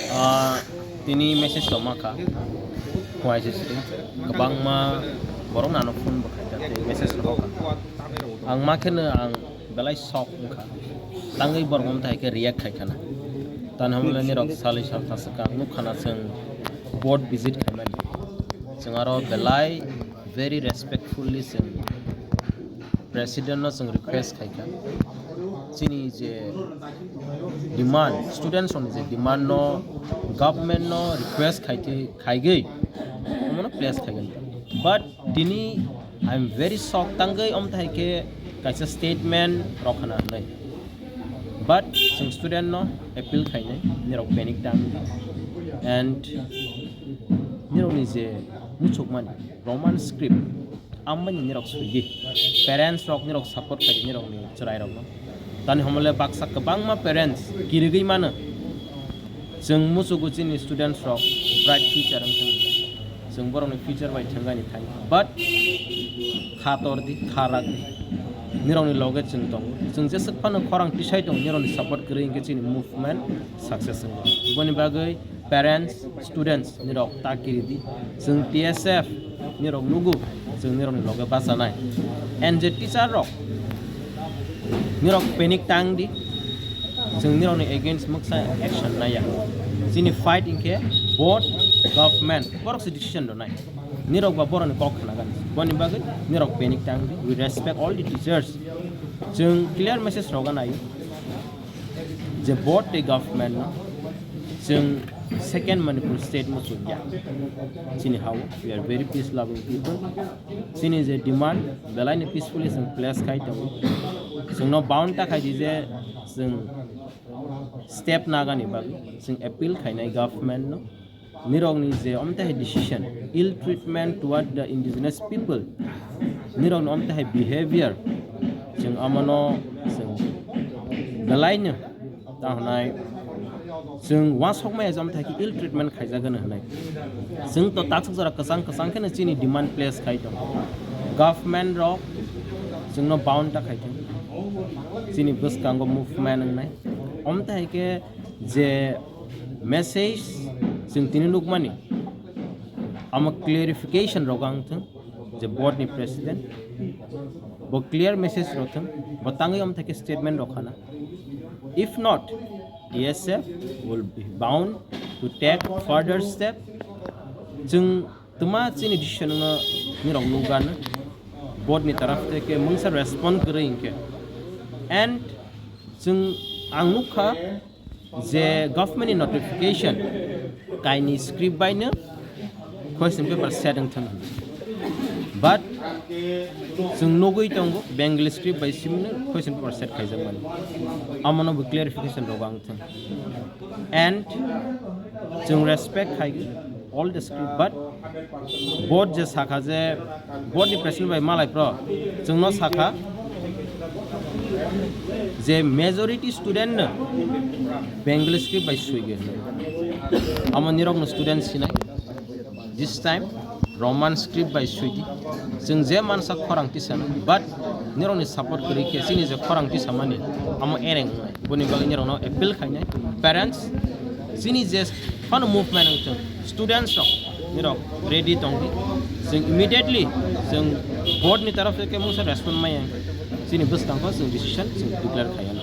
Tini message to maka huai je sini kebang ma borong nano phone bakai jate message to ka ang makene ang belai shock ka tangai borong tai ke react kai kana tan hamle ni rok sali sal tasaka nu khana seng board visit khaman sengaro belai very respectfully seng president no seng request kai ka sini je demand students on je demand no government no request khai gei mono place khai gei but dini I am very shocked tangai thai ke kaisa statement rokhana nai but some student no appeal khai nai nirok panic tang and nirok ni je muchok mani roman script amman nirok sugi parents rok nirok support khai nirok ni churai rok no tani homole baksa kabang ma parents kirigei mana जों मुसुगुचिनि students रक bright future जों बरनि future bye थांगानि थाय बाट खातरदि खारादि निरंनि लगे जों दं जों जेसे फानो खरां टिसाइ दं निरंनि सपोर्ट करै इंगे चिनि मुभमेंट सक्सेस जों बनि बागै पेरेंट्स स्टूडेंट्स निरक ताकिरिदि जों टीएसएफ निरक नुगु जों निरंनि लगे बासानाय एन्ड जे टीचर रक निरक पेनिक टांगदि जों निरंनि अगेंस्ट मक्सा एक्शन नाया जोंनि फाइट इनके बोर्ड गवर्नमेंट बरक से डिसीजन दो नाय निरक बा बरनि कक खानागोन बनि बागै निरक पेनिक टांगदि we respect all the teachers जों क्लियर मेसेज रगन आयो जे बोर्ड द गवर्नमेंट जों सेकेंड मणिपुर स्टेट मुसुया जोंनि how we are very peace loving people जोंनि जे डिमांड बेलायनि पीसफुली जों प्लेस खाय दं जोंनो बाउंड थाखाय जे जों स्टेप नागानि बागै जों अपील खायनाय गवर्नमेंट नो निरंनि जे अमथाय decision ill treatment toward the indigenous people निरंनि अमथाय बिहेवियर जों आमनो जों बेलायनो दाहनाय जों वासकमाय जमथाय इल ट्रीटमेंट खायजागोन होनाय जों तो ताक्स जरा कसां कसां केनो चिनि डिमांड प्लेस खाय दं गवर्नमेंट रक जोंनो बाउंड थाखाय दं चिनि बसकांगो मुभमेंट होनाय अमथाय के जे मेसेज जों तिनि लुकमानि आम क्लियरिफिकेशन रगांथों जे बोर्ड नि प्रेसिडेंट बो क्लियर मेसेज रथों बतांगै अमथाय के स्टेटमेंट रखाना if not DSF will be bound to take further step जों तमा चिनि डिसीजन न निरं नुगान बोर्ड नि तरफ के मुंसा रेस्पॉन्ड करे इनके एंड जों आंनुखा जे गवर्नमेंट नोटिफिकेशन काइनि स्क्रिप्ट बायनो क्वेश्चन पेपर सेटिंग थन बाट जों नगै दंगो बेंगली स्क्रिप्ट बाय सिमनो क्वेश्चन पेपर सेट खायजागोन आमनो बो क्लियरिफिकेशन रगां थन एंड जों रेस्पेक्ट खायगो all the script but board जे साखा जे बोर्ड नि प्रेसिडेंट बाय मालाय प्र जोंनो साखा जे मेजॉरिटी स्टूडेंट न बेंगली स्क्रिप्ट बाय सुइगे आमो निरंग स्टूडेंट सिनाय दिस टाइम रोमान स्क्रिप्ट बाय सुइदि जों जे मानसा खरांथि सान बाट निरंनि सपोर्ट करि के सिनि जे खरांथि सामानि आमो एरें बनि बागै निरंनो अपील खायनाय पेरेंट्स सिनि जे फान मुभमेंट जों स्टूडेंट्स निरं रेडी दंदि जों इमीडिएटली जों बोर्ड नि तरफ से के मुसा रेस्पॉन्ड माय सिनि बसकांखौ जों डिसीजन जों डिक्लेयर खायना